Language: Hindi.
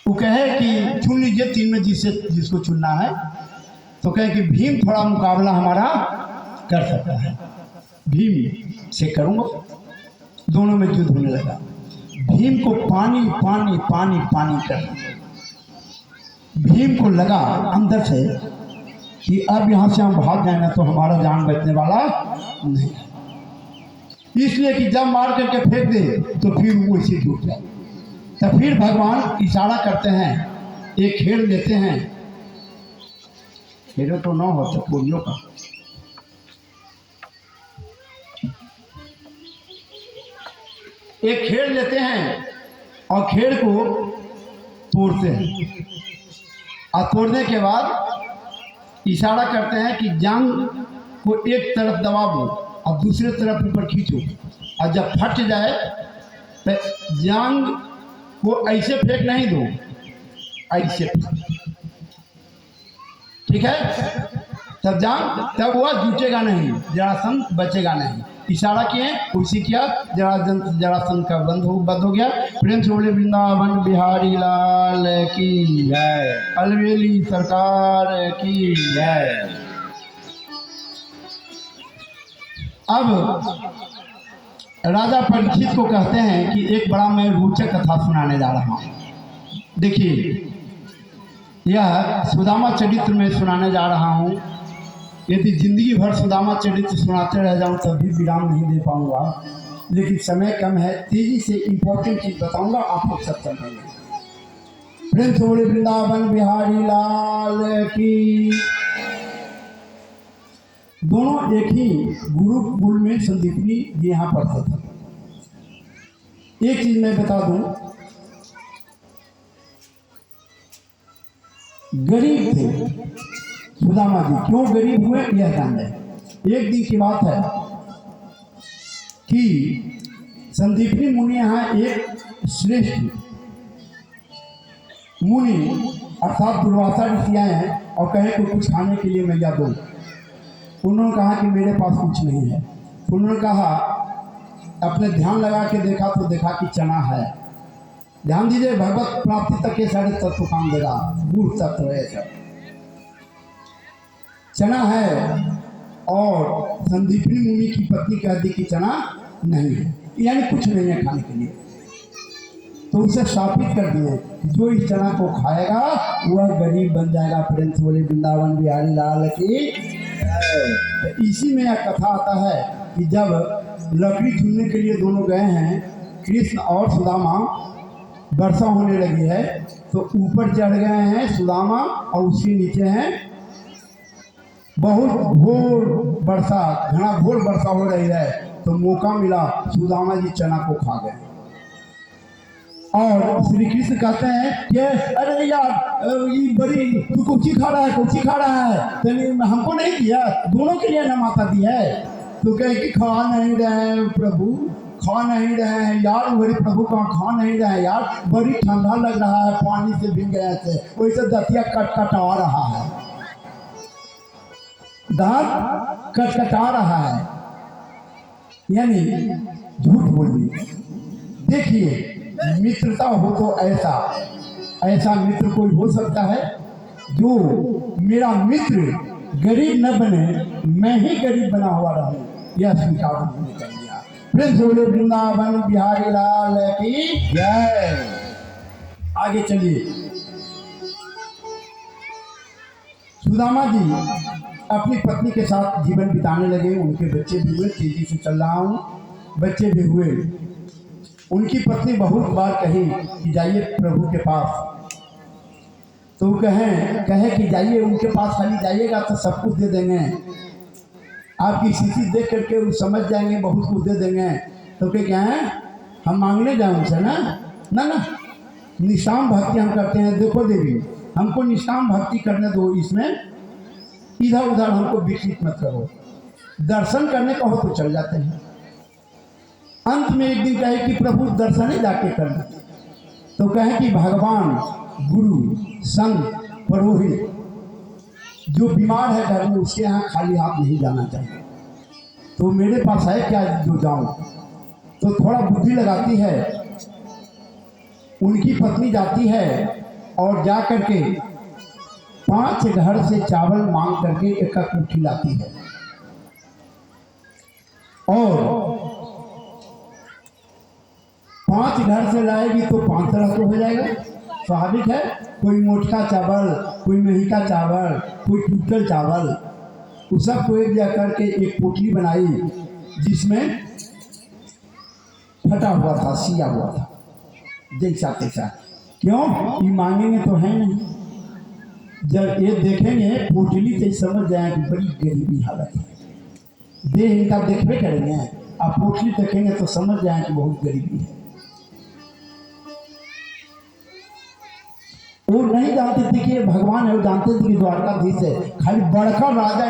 वो कहे कि चुन लीजिए तीन में जिसको चुनना है। तो कहे कि भीम थोड़ा मुकाबला हमारा कर सकता है। भीम से करूँगा। दोनों में युद्ध होने लगा। भीम को पानी पानी पानी पानी कर, भीम को लगा अंदर से कि अब यहाँ से हम भाग जाएंगे तो हमारा जान बचने वाला नहीं, इसलिए कि जब मार करके फेंक दे तो फिर वो इसी टूट जाए। तो फिर भगवान इशारा करते हैं, एक खेल लेते हैं, खेलो तो ना हो तो पोलियो का, एक खेल लेते हैं और खेल को तोड़ते हैं। और तोड़ने के बाद इशारा करते हैं कि जांग को एक तरफ दबाओ और दूसरे तरफ ऊपर खींचो, और जब फट जाए तो जांग को ऐसे फेंक नहीं दो, ऐसे, ठीक है। तब तब वह जुटेगा नहीं, जरासंध बचेगा नहीं। इशारा किए, उसी किया, जरासंध का बंद हो गया। प्रेम से बोले वृंदावन बिहारी लाल की जय, अलवेली सरकार की जय। अब राजा परीक्षित को कहते हैं कि एक बड़ा मैं रोचक कथा सुनाने जा रहा हूँ। देखिए, यह सुदामा चरित्र में सुनाने जा रहा हूँ। यदि जिंदगी भर सुदामा चरित्र सुनाते रह जाऊँ तब भी विराम नहीं दे पाऊँगा, लेकिन समय कम है, तेजी से इम्पोर्टेंट चीज़ बताऊँगा, आप लोग सब समझेंगे। प्रेम से बोले वृंदावन बिहारी लाल की। दोनों एक ही गुरुकुल में संदीपनी जी यहाँ पढ़ते थे। एक चीज मैं बता दूं, गरीब थे सुदामा जी। क्यों गरीब हुए यह जान रहे। एक दिन की बात है कि संदीपनी मुनि यहाँ एक श्रेष्ठ मुनि अर्थात दुर्वासा ऋषि आए हैं और कहे को कुछ खाने के लिए मैया दो। उन्होंने कहा कि मेरे पास कुछ नहीं है। उन्होंने कहा, अपने ध्यान लगा के देखा तो देखा कि चना है। ध्यान दीजिए, भगवत प्राप्ति तक के सारे तत्व काम देगा, गुड़ तत्व है सब। चना है और संदीपनी मुनि की पत्नी कहती कि चना नहीं है, यानी कुछ नहीं है खाने के लिए। तो उसे शापित कर दिए, जो इस चना को खाएगा वह गरीब बन जाएगा। प्रेम से बोले वृंदावन बिहारी लाल की। तो इसी में यह कथा आता है कि जब लकड़ी चुनने के लिए दोनों गए हैं, कृष्ण और सुदामा, वर्षा होने लगी है तो ऊपर चढ़ गए हैं सुदामा और उसके नीचे हैं बहुत घोर वर्षा, घना घोर वर्षा हो रही है। तो मौका मिला, सुदामा जी चना को खा गए। और श्री कृष्ण कहते हैं कि अरे यार ये बड़ी तू कुछ खा रहा है, कुछ खा रहा है, तो हमको नहीं दिया, दोनों के लिए ना माता दी है। तो कहे कि खा नहीं रहे प्रभु, खा नहीं रहे हैं यार, बड़ी प्रभु कहाँ खा नहीं रहे हैं यार, बड़ी ठंडा लग रहा है, पानी से भीग गए थे, वैसे दतिया कटकटा रहा है, दांत कटकटा रहा है, यानी झूठ बोली। देखिए, मित्रता हो तो ऐसा मित्र कोई हो सकता है जो मेरा मित्र गरीब न बने, मैं ही गरीब बना हुआ रहूं, यह स्वीकार होने चाहिए। प्रेम से बोले वृंदावन बिहारी लाल की जय। आगे चलिए। सुदामा जी अपनी पत्नी के साथ जीवन बिताने लगे। उनके बच्चे भी हुए, तेजी से चल रहा हूँ, बच्चे भी हुए। उनकी पत्नी बहुत बार कही कि जाइए प्रभु के पास, तो वो कहे कि जाइए उनके पास, खाली जाइएगा तो सब कुछ दे देंगे, आपकी स्थिति देख करके वो समझ जाएंगे, बहुत कुछ दे देंगे। तो क्या है, हम मांगने जाए उनसे ना ना ना, निष्काम भक्ति हम करते हैं। देखो देवी, हमको निष्काम भक्ति करने दो, इसमें इधर उधर हमको विकसित मत करो। दर्शन करने का हो तो चल जाते हैं। अंत में एक दिन कहे कि प्रभु दर्शन ही जाके करना, तो कहे कि भगवान, गुरु, संत, पुरोहित जो बीमार है घर में, उसके यहाँ खाली हाथ नहीं जाना चाहिए। तो मेरे पास है क्या जो जाऊं? तो थोड़ा बुद्धि लगाती है। उनकी पत्नी जाती है और जा करके 5 घर से चावल मांग करके एक मुट्ठी लाती है। और 5 घर से लाएगी तो 5 तरह का हो जाएगा, स्वाभाविक है। कोई मोटका चावल, कोई महंगा चावल, कोई टूटल चावल, उस सब को एक जगह करके एक पोटली बनाई जिसमें फटा हुआ था, सिया हुआ था, जैसा तैसा। क्यों? ये मांगेंगे तो है नहीं। जब ये देखेंगे पोटली तो समझ जाए कि बड़ी गरीबी हालत है, देह इनका देखबे करेंगे, आप पोटली देखेंगे तो समझ जाए कि बहुत गरीबी है। वो नहीं जानते थे कि भगवान है, वो जानते थे कि द्वारकाधीश है। खाली बड़का राजा